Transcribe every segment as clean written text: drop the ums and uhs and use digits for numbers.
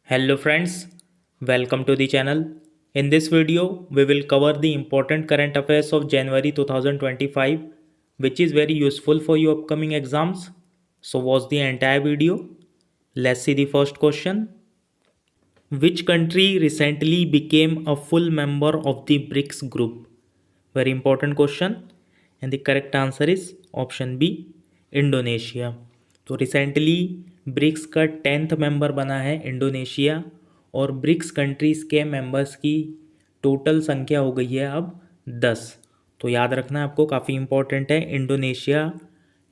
Hello friends, welcome to the channel. In this video, we will cover the important current affairs of January 2025 which is very useful for your upcoming exams. So watch the entire video. Let's see the first question. Which country recently became a full member of the BRICS group? Very important question. And the correct answer is option B, Indonesia. तो recently BRICS का 10th member बना है Indonesia और BRICS countries के members की total संख्या हो गई है अब 10. तो याद रखना आपको, काफ़ी इंपॉर्टेंट है. इंडोनेशिया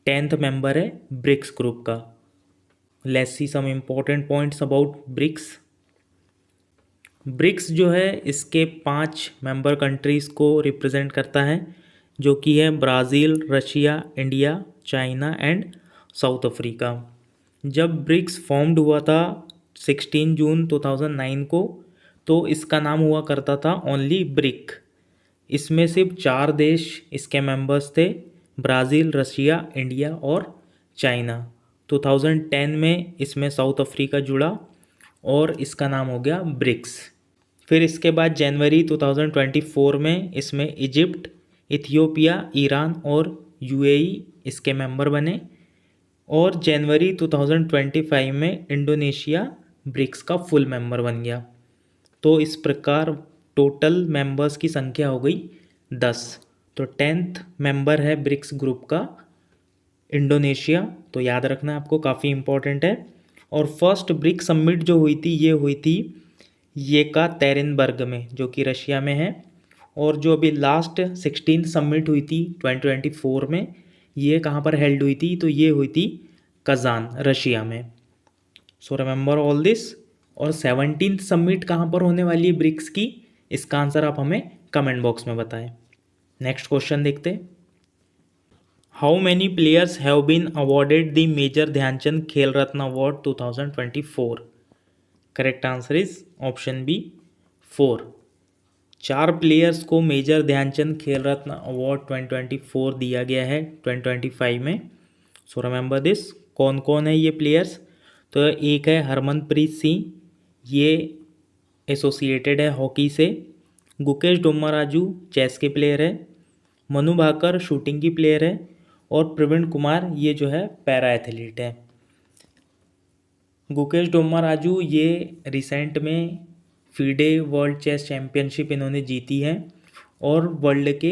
10th मेंबर है ब्रिक्स ग्रुप का. Let's see some important points about BRICS. BRICS जो है इसके 5 मेंबर कंट्रीज़ को रिप्रेजेंट करता है, जो कि है Brazil, Russia, India, China and south Africa. जब ब्रिक्स फॉर्म्ड हुआ था 16 जून 2009 को, तो इसका नाम हुआ करता था ओनली ब्रिक. इसमें सिर्फ 4 देश इसके मेंबर्स थे, ब्राज़ील, रशिया, इंडिया और चाइना. 2010 में इसमें साउथ अफ्रीका जुड़ा और इसका नाम हो गया ब्रिक्स. फिर इसके बाद जनवरी 2024 में इसमें इजिप्ट, इथियोपिया, ईरान और यूएई इसके मेंबर बने और जनवरी 2025 में इंडोनेशिया ब्रिक्स का फुल मेंबर बन गया. तो इस प्रकार टोटल मेंबर्स की संख्या हो गई 10. तो 10th मेंबर है ब्रिक्स ग्रुप का इंडोनेशिया. तो याद रखना आपको, काफ़ी इंपॉर्टेंट है. और फर्स्ट ब्रिक समिट जो हुई थी ये हुई थी येकातेरिनबर्ग में, जो कि रशिया में है. और जो अभी लास्ट 16th समिट हुई थी 2024 में, ये कहाँ पर हेल्ड हुई थी? तो ये हुई थी कजान, रशिया में. So remember all this. और 17th समिट कहाँ पर होने वाली है ब्रिक्स की? इसका आंसर आप हमें कमेंट बॉक्स में बताएं. नेक्स्ट क्वेश्चन देखते हैं. How many players have been awarded the major Dhyanchand Khel Ratna award 2024? Correct answer is option B, 4. 4 players को मेजर ध्यानचंद खेल रत्न अवार्ड 2024 दिया गया है 2025 में. So remember this. कौन कौन है ये प्लेयर्स? तो एक है हरमनप्रीत सिंह, ये एसोसिएटेड है हॉकी से. गुकेश डोम्माराजू चेस के प्लेयर है. मनु भाकर शूटिंग की प्लेयर है. और प्रवीण कुमार ये जो है पैरा एथलीट है. गुकेश डोम्माराजू ये रिसेंट में फीडे वर्ल्ड चेस चैम्पियनशिप इन्होंने जीती है और वर्ल्ड के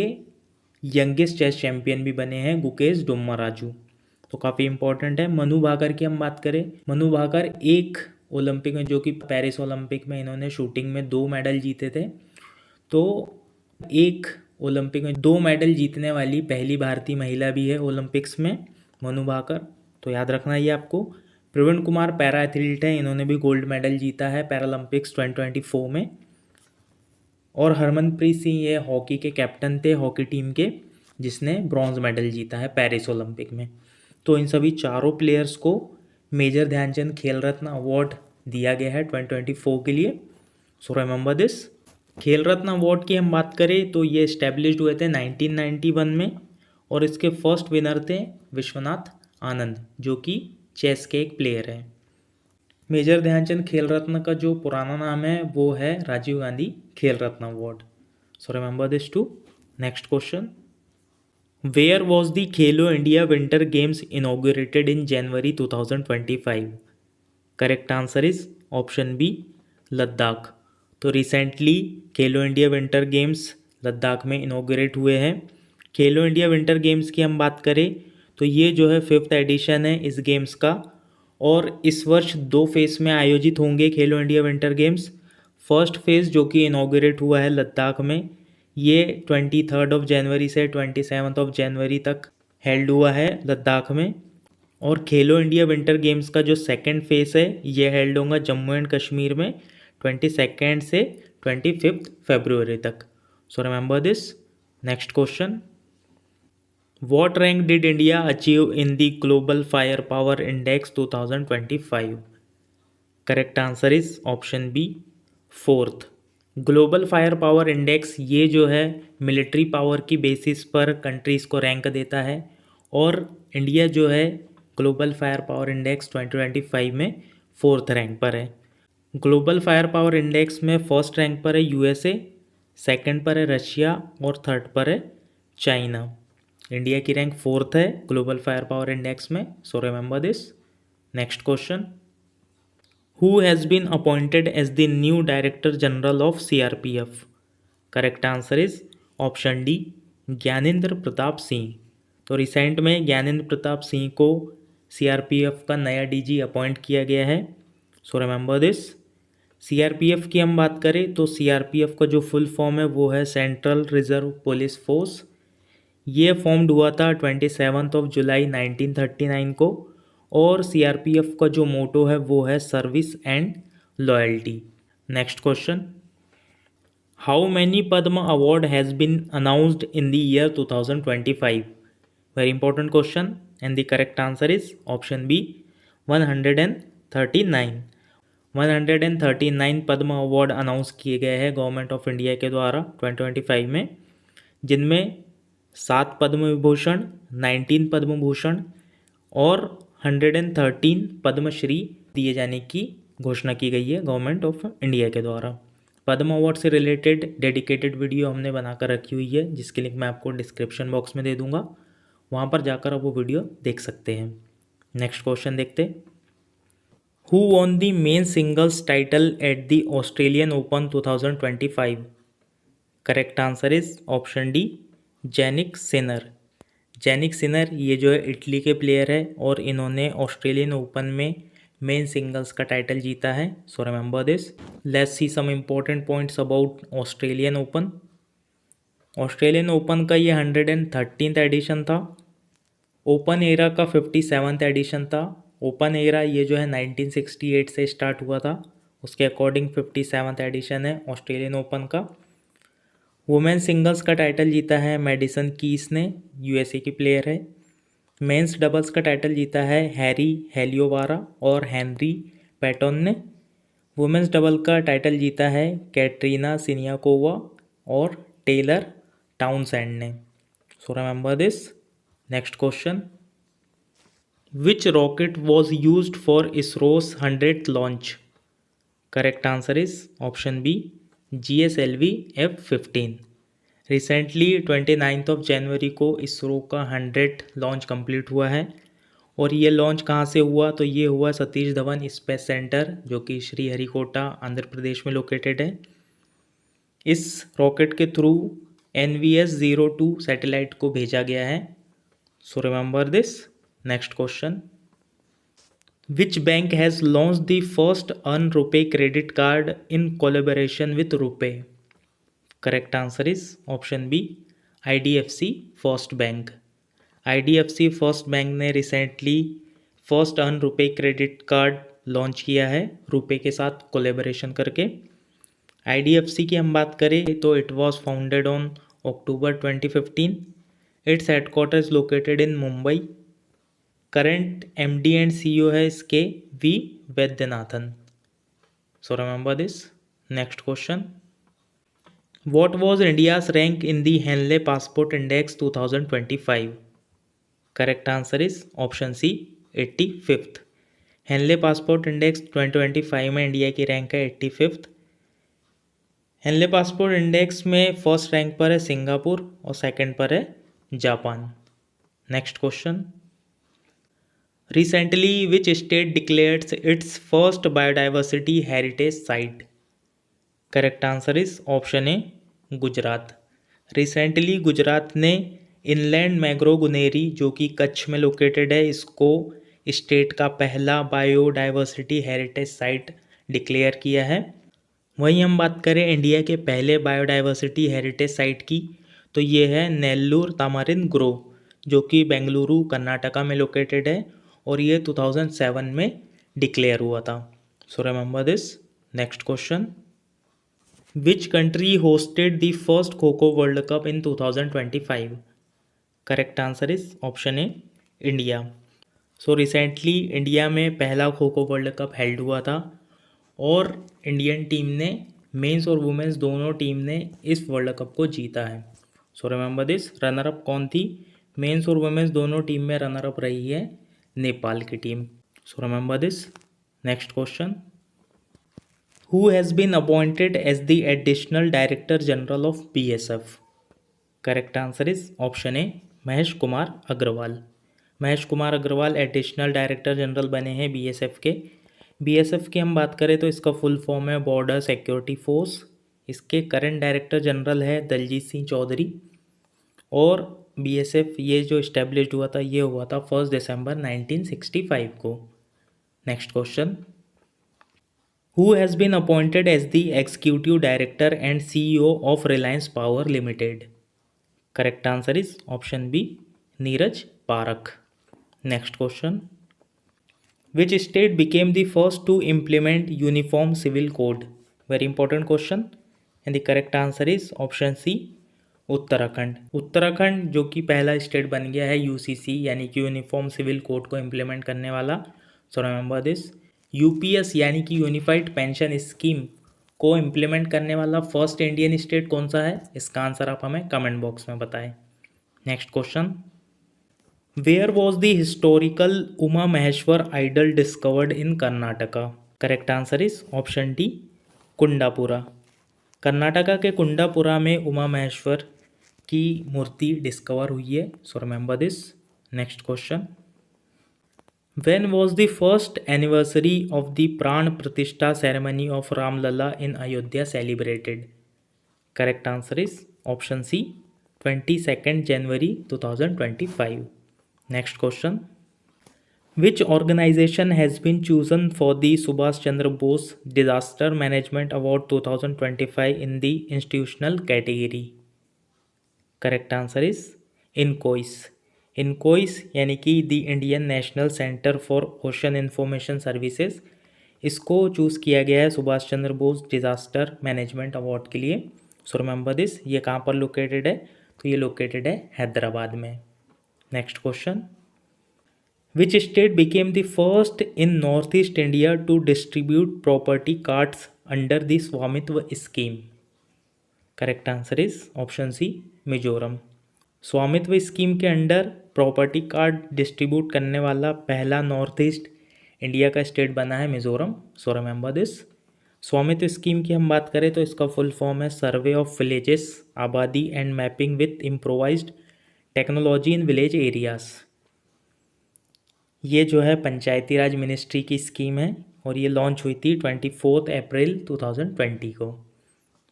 यंगेस्ट चेस चैम्पियन भी बने हैं गुकेश डोम्माराजू. तो काफ़ी इंपॉर्टेंट है. मनु भाकर की हम बात करें, मनु भाकर एक ओलंपिक में, जो कि पेरिस ओलंपिक में इन्होंने शूटिंग में 2 मेडल जीते थे, तो एक ओलंपिक में 2 मेडल जीतने वाली पहली भारतीय महिला भी है ओलंपिक्स में, मनु भाकर. तो याद रखना ये आपको. प्रवीण कुमार पैरा एथलीट है, इन्होंने भी गोल्ड मेडल जीता है पैरालंपिक्स 2024 में. और हरमनप्रीत सिंह ये हॉकी के कैप्टन थे, हॉकी टीम के, जिसने ब्रॉन्ज मेडल जीता है पेरिस ओलंपिक में. तो इन सभी चारों प्लेयर्स को मेजर ध्यानचंद खेल रत्न अवार्ड दिया गया है 2024 के लिए. सो रिमेंबर दिस. खेल रत्न अवार्ड की हम बात करें तो ये इस्टेब्लिश्ड हुए थे 1991 में और इसके फर्स्ट विनर थे विश्वनाथ आनंद, जो कि चेस के एक प्लेयर हैं. मेजर ध्यानचंद खेल रत्न का जो पुराना नाम है वो है Rajiv Gandhi Khel Ratna award. So remember this too. Next question. Where was the Khelo India winter games inaugurated in January 2025? Correct answer is option B, Ladakh. तो रिसेंटली खेलो इंडिया विंटर गेम्स लद्दाख में इनॉग्रेट हुए हैं. खेलो इंडिया विंटर गेम्स की हम बात करें तो ये जो है 5th एडिशन है इस गेम्स का और इस वर्ष 2 फेज़ में आयोजित होंगे खेलो India winter games. First phase जो कि इनॉग्रेट हुआ है लद्दाख में, ये 23 जनवरी से 27 जनवरी तक हेल्ड हुआ है लद्दाख में. और खेलो इंडिया विंटर गेम्स का जो सेकेंड फेज़ है ये हेल्ड होगा जम्मू एंड कश्मीर में 22 से 25 फरवरी तक. सो remember this. Next question. What rank did India achieve in the Global Firepower Index 2025? Correct answer is option B, 4th. Global fire power index ये जो है मिलिट्री पावर की बेसिस पर कंट्रीज़ को रैंक देता है और इंडिया जो है ग्लोबल फायर पावर इंडेक्स 2025 में 4th रैंक पर है. ग्लोबल फायर पावर इंडेक्स में फर्स्ट रैंक पर है यूएसए, सेकंड पर है रशिया और थर्ड पर है चाइना। इंडिया की रैंक फोर्थ है ग्लोबल फायर पावर इंडेक्स में, so remember this. Next question, who has been appointed as the new director general of CRPF? Correct answer is option D, Gyanendra Pratap Singh. तो recent में ज्ञानेंद्र प्रताप सिंह को CRPF का नया DG appoint किया गया है, सो रिमेंबर दिस। सीआरपीएफ की हम बात करें तो सीआरपीएफ का जो फुल फॉर्म है वो है सेंट्रल रिजर्व पुलिस फोर्स। ये फॉर्म्ड हुआ था 27 जुलाई 1939 को, और सीआरपीएफ का जो मोटो है वो है service and loyalty. Next question, how many Padma award has been announced in the year 2025? Very important question and the correct answer is option B, 139। 139 Padma award announce किए गए हैं गवर्नमेंट ऑफ इंडिया के द्वारा 2025 में, जिनमें 7 पद्म विभूषण, 19 पद्म भूषण और 113 पद्मश्री दिए जाने की घोषणा की गई है गवर्नमेंट ऑफ इंडिया के द्वारा। पद्म अवार्ड से रिलेटेड डेडिकेटेड वीडियो हमने बनाकर रखी हुई है, जिसकी लिंक मैं आपको डिस्क्रिप्शन बॉक्स में दे दूंगा, वहाँ पर जाकर आप वो वीडियो देख सकते हैं। नेक्स्ट क्वेश्चन देखते, who won the men singles title at the Australian Open 2025? Correct answer is option D, Jannik Sinner. Jannik Sinner ये जो है इटली के प्लेयर है और इन्होंने ऑस्ट्रेलियन ओपन में मेन सिंगल्स का टाइटल जीता है, so remember this. Let's see some important points about Australian Open. Australian Open का ये 113th एडिशन था। ओपन एरा का 57th एडिशन था। ओपन एरा ये जो है 1968 से स्टार्ट हुआ था, उसके अकॉर्डिंग 57th एडिशन है ऑस्ट्रेलियन ओपन का। वुमेन सिंगल्स का टाइटल जीता है मेडिसन कीस ने, यूएसए की प्लेयर है। मेंस डबल्स का टाइटल जीता है हैरी हेलियोवारा और हेनरी पैटन ने। वुमेन्स डबल का टाइटल जीता है कैटरीना सिनियाकोवा और टेलर टाउनसेंड ने, so remember this. Next question, which rocket was used for ISRO's 100th launch? Correct answer is option B, GSLV F-15। Recently 29 जनवरी को इसरो का 100th launch complete हुआ है, और ये लॉन्च कहाँ से हुआ? तो ये हुआ सतीश धवन स्पेस सेंटर, जो कि श्रीहरिकोटा आंध्र प्रदेश में लोकेटेड है। इस रॉकेट के थ्रू NVS-02 सैटेलाइट को भेजा गया है, so remember this. Next question, which bank has launch the first earn RuPay credit card in collaboration with RuPay? Correct answer is option B, IDFC first bank. IDFC first bank ने recently first earn RuPay credit card launch किया है रुपे के साथ collaboration करके। IDFC की हम बात करें तो it was founded on October 2015। Its headquarter is located in Mumbai. Current MD and CEO है इसके V Vaidyanathan, so remember this. Next question, what was India's rank in the Henley passport index 2025? Correct answer is option C, 85th। Henley passport index 2025 में India की rank है 85th। Henley passport index में first rank पर है Singapore और second पर है Japan. Next question, recently which state declared its first biodiversity heritage site? Correct answer is option A, Gujarat. Recently Gujarat ने इनलैंड मैंग्रोव गुनेरी, जो कि कच्छ में लोकेटेड है, इसको स्टेट का पहला बायोडाइवर्सिटी हेरिटेज साइट डिक्लेयर किया है। वहीं हम बात करें इंडिया के पहले बायोडाइवर्सिटी हेरिटेज साइट की, तो ये है नेल्लूर तामारिन ग्रोव, जो कि बेंगलुरु कर्नाटका में लोकेटेड है, और ये 2007 में डिक्लेयर हुआ था, सो remember this. Next question, which country hosted the first kho kho world cup in 2025? Correct answer is option A, India. So recently India में पहला kho kho world cup held हुआ था, और इंडियन टीम ने, मेंस और वुमेन्स दोनों टीम ने इस वर्ल्ड कप को जीता है, so remember this. Runner up कौन थी? मेंस और वुमेन्स दोनों टीम में रनर अप रही है नेपाल की team, so remember this. Next question, Who has been appointed as the additional Director General of BSF? Correct answer is option A, Mahesh Kumar Agarwal. Mahesh Kumar Agarwal additional director general बने हैं बीएसएफ के। BSF की हम बात करें तो इसका फुल फॉर्म है बॉर्डर सिक्योरिटी फोर्स। इसके करंट डायरेक्टर जनरल है दलजीत सिंह चौधरी। और बीएसएफ ये जो इस्टेब्लिश हुआ था ये हुआ था 1 दिसंबर 1965 को। Next question, who has been appointed as the executive director and CEO of Reliance Power Limited? Correct answer is option B, Neeraj Parakh. Next question, which state became the first to implement uniform civil code? Very important question and the correct answer is option C, Uttarakhand. Uttarakhand जो कि पहला state बन गया है UCC यानी कि uniform civil code को implement करने वाला। सो रिमेंबर दिस। यूपीएस यानी कि यूनिफाइड पेंशन स्कीम को इम्प्लीमेंट करने वाला फर्स्ट इंडियन स्टेट कौन सा है? इसका आंसर आप हमें कमेंट बॉक्स में बताएं। Next question, where was the historical Uma Maheshwara idol discovered in Karnataka? Correct answer is option D, Kundapura. Karnataka के कुंडापुरा में उमा महेश्वर की मूर्ति डिस्कवर हुई है। So remember this. Next question, when was the first anniversary of the Pran Pratishtha ceremony of Ramlalla in Ayodhya celebrated? Correct answer is option C, 22 January 2025। Next question, which organization has been chosen for the Subhash Chandra Bose disaster management award 2025 in the institutional category? Correct answer is INCOIS. INCOIS यानी कि the Indian national centre for ocean information services, इसको choose किया गया है Subhash Chandra Bose disaster management award के लिए। सो remember this. ये कहाँ पर लोकेटेड है? तो ये लोकेटेड है हैदराबाद में। Next question, which state became the first in north east India to distribute property cards under the Swamitva scheme? Correct answer is option C, Mizoram. Swamitva scheme के अंडर प्रॉपर्टी कार्ड डिस्ट्रीब्यूट करने वाला पहला नॉर्थ ईस्ट इंडिया का state बना है Mizoram. So remember this. Swamitva scheme की हम बात करें तो इसका फुल फॉर्म है survey of villages, abadi and mapping with improvised technology in village areas. ये जो है पंचायती राज मिनिस्ट्री की स्कीम है और ये लॉन्च हुई थी 24 अप्रैल 2020 को।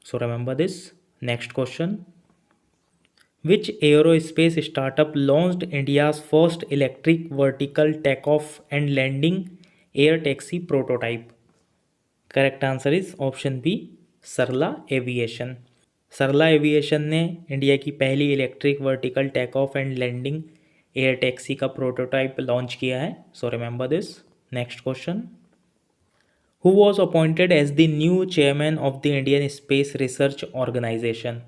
सो remember this. Next question, which aerospace startup launched India's first electric vertical takeoff and landing air taxi prototype? Correct answer is option B, Sarla aviation. Sarla aviation ने इंडिया की पहली electric vertical take off and landing air taxi का prototype launch किया है। So remember this. Next question, who was appointed as the new chairman of the Indian Space Research Organisation?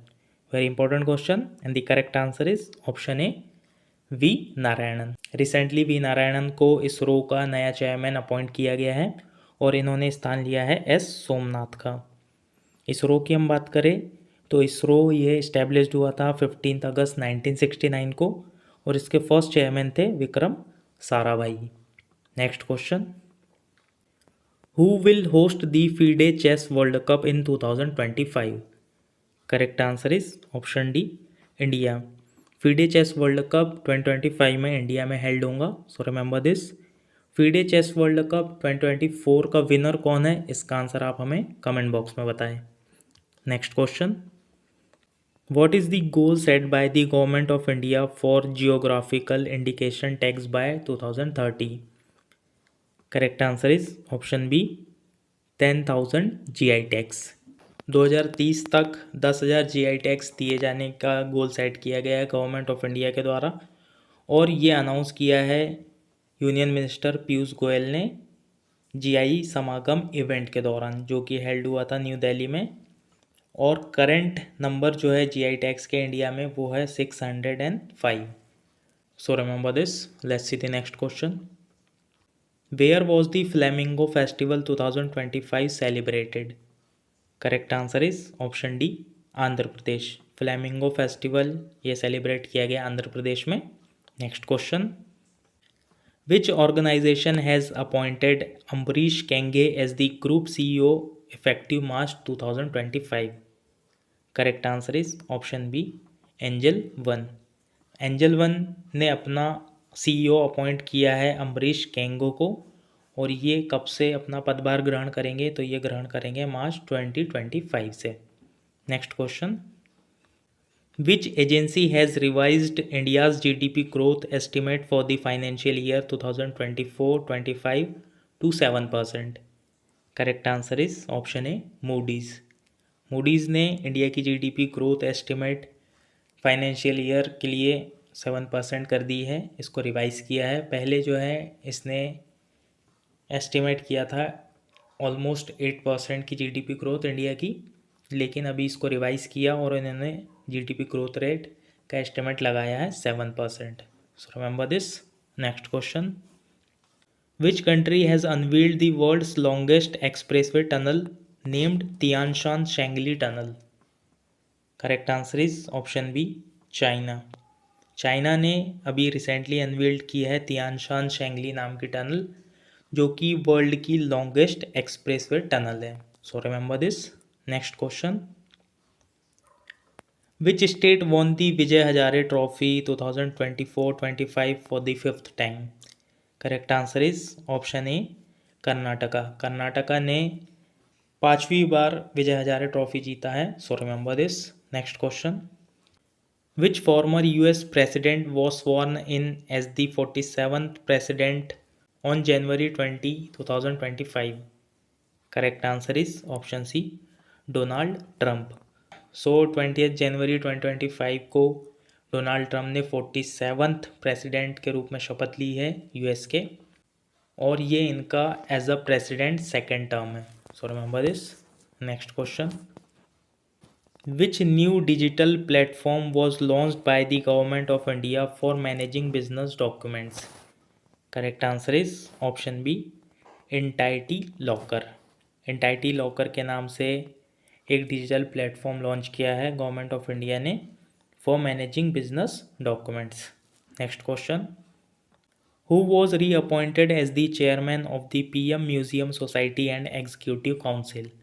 Very important question and the correct answer is option A, V Narayanan. Recently V Narayanan को इसरो का नया chairman appoint किया गया है और इन्होंने स्थान लिया है एस सोमनाथ का। इसरो की हम बात करें तो इसरो ये इस्टेब्लिश्ड हुआ था 15 अगस्त 1969 को और इसके फर्स्ट चेयरमैन थे Vikram Sarabhai. Next question, who will host the FIDE chess world cup in 2025? Correct answer is option D, India. FIDE chess world cup 2025 में इंडिया में हेल्ड होगा। So remember this. FIDE chess world cup 2024 का winner कौन है? इसका answer आप हमें comment box में बताएं। Next question, what is the goal set by the government of India for geographical indication tags by 2030? Correct answer is option B, 10,000 GI tags. 2030 तक 10,000 GI tax दिए जाने का गोल सेट किया गया है गवर्नमेंट ऑफ इंडिया के द्वारा और ये अनाउंस किया है यूनियन मिनिस्टर पीयूष गोयल ने GI समागम इवेंट के दौरान, जो कि हेल्ड हुआ था न्यू दिल्ली में। और करंट नंबर जो है GI टैक्स के इंडिया में वो है 605। So remember this. Let's see the next question, where was the flamingo festival 2025 celebrated? Correct answer is option D, Andhra Pradesh. Flamingo festival ये सेलिब्रेट किया गया आंध्र प्रदेश में। Next question, which organization has appointed Ambarish Kenghe as the group CEO effective March 2025। Correct answer is option B Angel One. Angel One ने अपना CEO appoint किया है अम्बरीश केंगो को, और ये कब से अपना पदभार ग्रहण करेंगे, तो ये ग्रहण करेंगे मार्च 2025 से। Next question, which agency has revised India's GDP growth estimate for the financial year 2024-25 to 7%। Correct answer is option A Moody's. Moody's ने इंडिया की GDP growth estimate financial year के लिए 7% कर दी है, इसको रिवाइज़ किया है। पहले जो है इसने एस्टिमेट किया था ऑलमोस्ट 8% की GDP ग्रोथ इंडिया की, लेकिन अभी इसको रिवाइज़ किया और इन्होंने GDP ग्रोथ रेट का एस्टिमेट लगाया है 7%। So remember this. Next question, which country has unveiled the world's longest expressway tunnel named Tianshan Shengli tunnel. Correct answer is option B China. China ने अभी रिसेंटली अनवील्ड की है Tianshan शेंगली नाम की tunnel, जो कि वर्ल्ड की लॉन्गेस्ट एक्सप्रेसवे टनल है। So remember this. Next question, which state won the Vijay Hazare trophy 2024-25 for the 5th time. Correct answer is option ए कर्नाटका। कर्नाटका ने 5वीं बार विजय हजारे ट्रॉफी जीता है। So remember this. Next question, which former US president was sworn in as the 47th president on January 20, 2025? Correct answer is option C, Donald Trump. So 20th जनवरी 2025 को Donald Trump ने 47th president के रूप में शपथ ली है US के, और ये इनका as a president second term है। So remember this. Next question, which new digital platform was launched by the government of India for managing business documents? Correct answer is option B, Entity Locker. Entity Locker के नाम से एक digital platform launch किया है government of India ने for managing business documents. Next question, who was reappointed as the chairman of the PM Museum Society and Executive Council?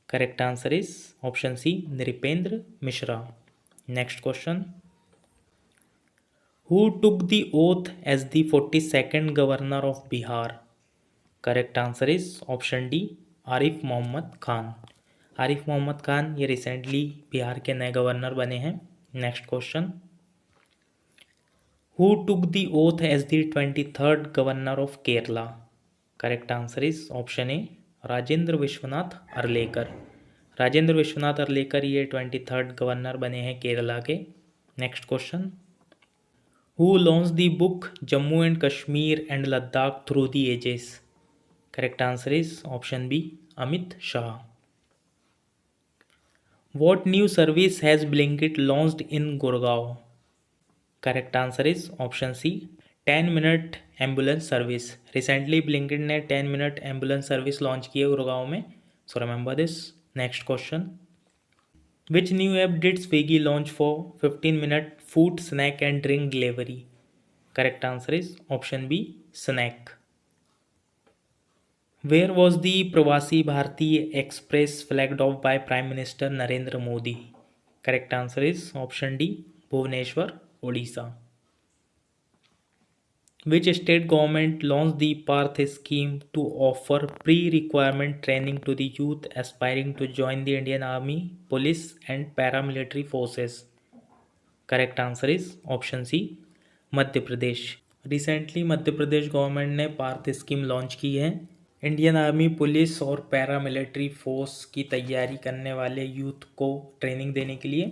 Correct answer is option C, Nripendra Mishra. Next question, who took the oath as the 42nd governor of Bihar? Correct answer is option D, Arif Mohammad Khan. Arif Mohammad Khan ये recently Bihar के नए governor बने हैं। Next question, who took the oath as the 23rd governor of Kerala? Correct answer is option A, Rajendra Vishwanath Arlekar. Rajendra Vishwanath Arlekar ये 23rd governor बने हैं केरला के। Next question, who launch the book Jammu and Kashmir and Ladakh through the ages? Correct answer is option B, Amit Shah. What new service has Blinkit launched in Gurgaon? Correct answer is option C, 10-minute ambulance service. Recently Blinkit ने 10-minute ambulance service launch की है गुड़गांव में। So remember this. Next question, which new app did Swiggy launch for 15-minute food snack and drink delivery? Correct answer is option B, snack. Where was the Pravasi Bharatiya express flagged off by prime minister Narendra Modi? Correct answer is option D, Bhubaneswar, Odisha. Which state government launched the Path scheme to offer pre-requirement training to the youth aspiring to join the Indian Army, Police and Paramilitary Forces? Correct answer is option C, Madhya Pradesh. Recently Madhya Pradesh government ने Partha scheme launch की है Indian army, police और paramilitary force की तैयारी करने वाले youth को training देने के लिए,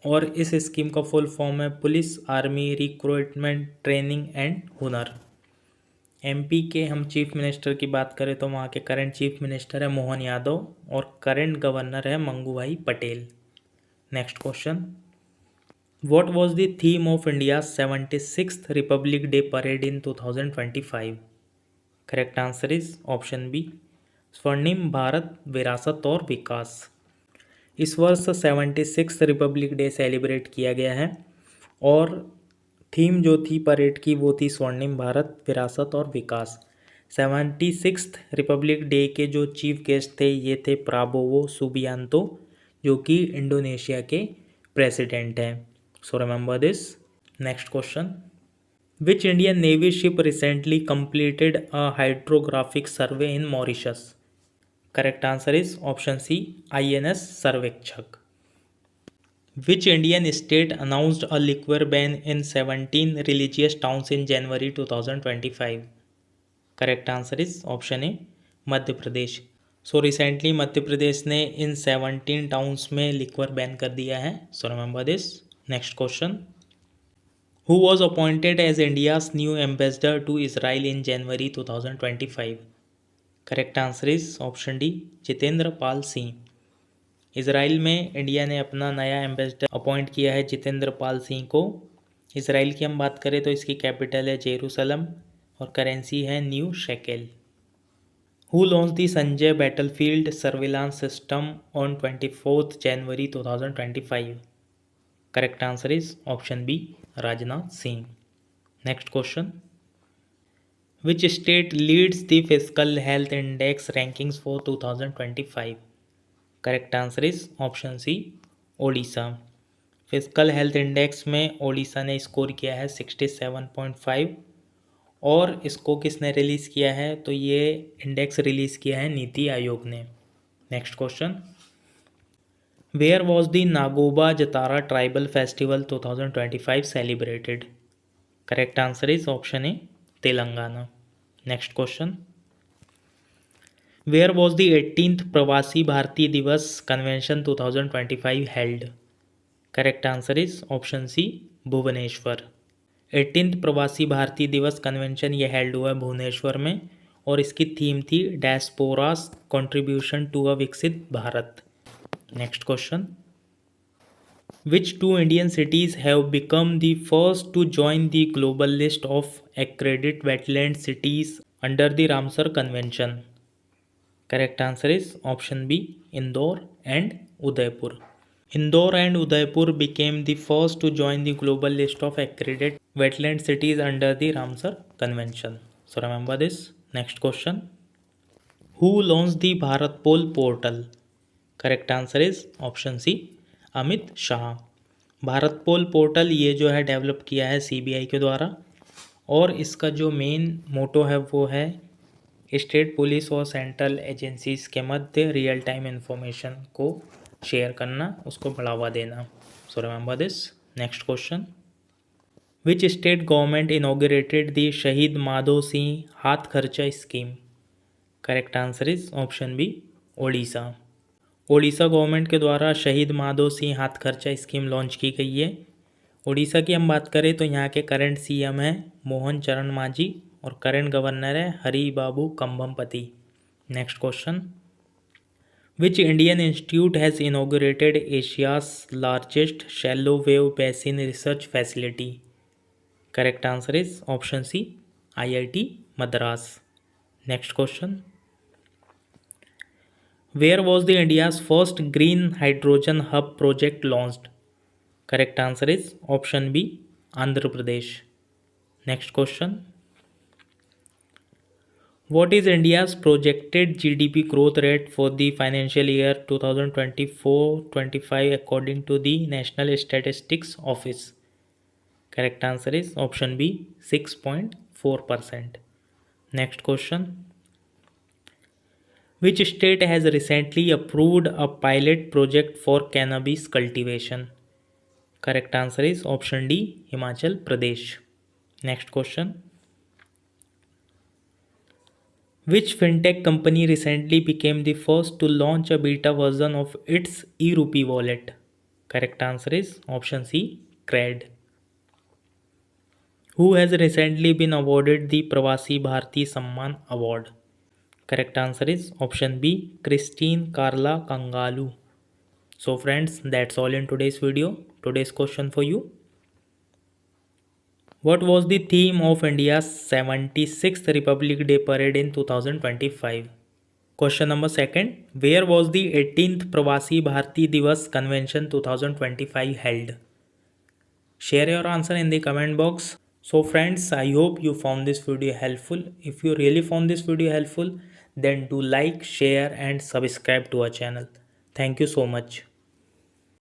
और इस स्कीम का फुल फॉर्म है police army recruitment training and हुनर। एमपी के हम चीफ मिनिस्टर की बात करें तो वहाँ के करंट चीफ मिनिस्टर है मोहन यादव और करंट गवर्नर है Mangubhai Patel. Next question, what was the theme of India 76th republic day parade in 2025? Correct answer is option B, Swarnim Bharat विरासत और विकास। इस वर्ष 76 रिपब्लिक डे सेलिब्रेट किया गया है और थीम जो थी परेड की वो थी स्वर्णिम भारत विरासत और विकास। 76th रिपब्लिक डे के जो चीफ गेस्ट थे ये थे प्राबोवो सुबियांतो, जो कि इंडोनेशिया के प्रेसिडेंट हैं. So remember this. Next question. Which Indian navy ship recently completed a hydrographic survey in Mauritius? Correct answer is option C, INS Sarvekshak. Which Indian state announced a liquor ban in 17 religious towns in January 2025? Correct answer is option A, Madhya Pradesh. So recently Madhya Pradesh ने इन 17 towns में liquor ban कर दिया है. So remember this. Next question. Who was appointed as India's new ambassador to Israel in January 2025? Correct answer is option D, Jitendra Pal Singh. Israel में India ने अपना नया एम्बेसडर अपॉइंट किया है जितेंद्र पाल सिंह को. इसराइल की हम बात करें तो इसकी कैपिटल है जेरूसलम और करेंसी है new shekel. Who launch the Sanjay battlefield surveillance system on 24 January 2025? Correct answer is option B, Rajnath Singh. Next question. Which state leads the physical health index rankings for 2025? Correct answer is option C, Odisha. Physical health index में ओडिशा ने score किया है 67.5 और इसको किसने release किया है? तो ये इंडेक्स रिलीज़ किया है नीति आयोग ने. Next question. Where was the Nagoba Jatara tribal festival 2025 celebrated? Correct answer is option A, Telangana. Next question. Where was the 18th Pravasi Bharatiya Divas convention 2025 held? Correct answer is option C, Bhubaneswar. 18th Pravasi Bharatiya Divas convention ये held हुआ है भुवनेश्वर में और इसकी theme थी डायस्पोरास contribution to a Viksit Bharat. Next question. Which two Indian cities have become the first to join the global list of accredited wetland cities under the Ramsar convention? Correct answer is option B, Indore and Udaipur. Indore and Udaipur became the first to join the global list of accredited wetland cities under the Ramsar Convention. So remember this. Next question. Who launched the Bharat Pol portal? Correct answer is option C, Amit Shah. Bharat pole portal ये जो है develop किया है CBI के द्वारा और इसका जो मेन मोटो है वो है स्टेट पुलिस और सेंट्रल एजेंसीज के मध्य रियल टाइम इंफॉर्मेशन को शेयर करना, उसको बढ़ावा देना. So remember this. Next question. Which state government inaugurated the Shaheed Madho Singh Haath Kharcha scheme? Correct answer is option B, Odisha. Odisha government के द्वारा शहीद माधो सिंह हाथ खर्चा स्कीम लॉन्च की गई है. ओडिशा की हम बात करें तो यहाँ के करंट CM हैं मोहन चरण मांझी और करंट गवर्नर है Hari Babu Kambhampati. Next question. Which Indian institute has inaugurated Asia's largest shallow wave basin research facility? Correct answer is option C, IIT Madras. Next question. Where was the India's first green hydrogen hub project launched? Correct answer is option B, Andhra Pradesh. Next question. What is India's projected GDP growth rate for the financial year 2024-25 according to the National Statistics Office? Correct answer is option B, 6.4%. Next question. Which state has recently approved a pilot project for cannabis cultivation? Correct answer is option D, Himachal Pradesh. Next question. Which fintech company recently became the first to launch a beta version of its e-rupee wallet? Correct answer is option C, CRED. Who has recently been awarded the Pravasi Bharati Samman Award? Correct answer is option B, Christine Carla Kangalu. So friends, that's all in today's video. Today's question for you. What was the theme of India's 76th Republic Day Parade in 2025? Question number 2. Where was the 18th Pravasi Bharati Divas Convention 2025 held? Share your answer in the comment box. So friends, I hope you found this video helpful. If you really found this video helpful, then do like, share and subscribe to our channel. Thank you so much.